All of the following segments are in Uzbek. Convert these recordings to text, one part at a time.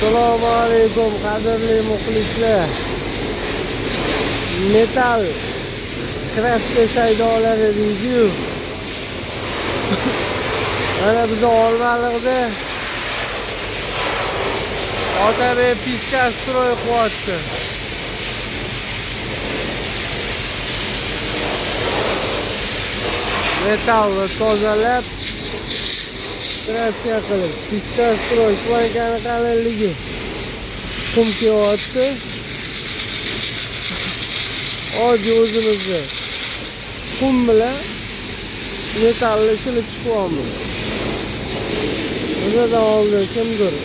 Assalomu alaykum qadrli muxlislar. Metal kraska savdolari review. Mana biz Olmaliqda Otabek Piska stroy qilyapti. Metalni tozalab kraska qilib, Piska stroy plankani qalinligi qum kelyapti. Hozir o'zimizni qum bilan metalni shilib chiqyapmiz. Bundan oldin kimdir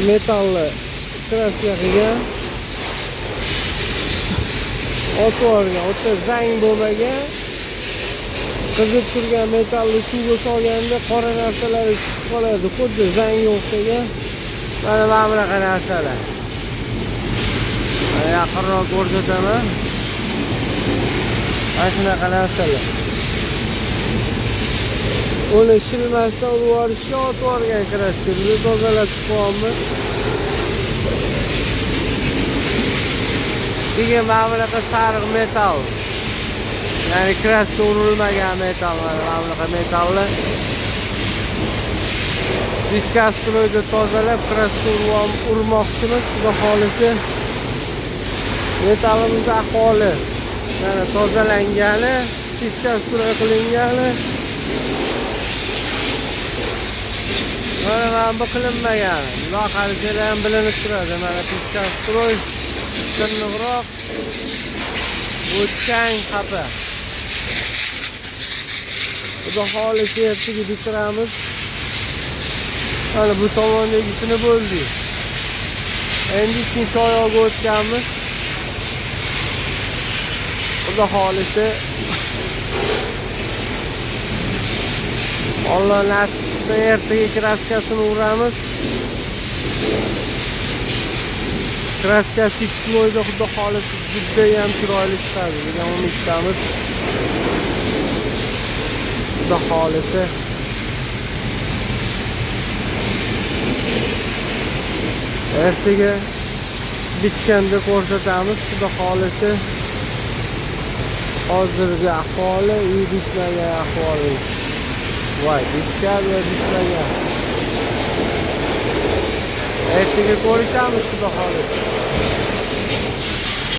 metalni kraska qilgan, o'tvorgan, o'ta zang bo'lmagan, qizib turgan metalni suvga solganda qora narsalar chiqib qoladi, xuddi zangga o'xshagan. Mana bunaqa narsalar. Yaqinroq ko'rsataman. Mana shunaqa narsalar. Uni shilmasdan urib yuborishga o'tvorgan kraska. Biz tozalab chiqyapmiz. Keyin mana bunaqa sariq metal. Ya'ni kraska urilmagan metal, mana bunaqa metalni diskastroyda tozalab kraska urmoqchimiz. Xudo xolisi metalimiz ahvoli mana tozalangani, diskastroy qilingani. Mana bu qilinmagan. Xudo xolisi ham bilinib turadi. Mana diskastroy tirniqroq, o'tchang xapa. Xudo xolisi ertaga bitiramiz. Mana bu tomondagisini bo'ldik. Endi ikkinchi oyog'iga o'tganmiz. Xudo xolisi Alloh nasib qilsa ertaga kraskasini uramiz. Kraskasi ikki xudo xolisi juda ham chiroyli chiqadi degan umiddamiz. Xudo xolisi ertaga bitganda ko'rsatamiz. Xudo xolisi hozirgi ahvoli, bitmagan ahvoli. Voy, bitgan va bitmagan. Ertaga ko'rishamiz, xudo xolisi.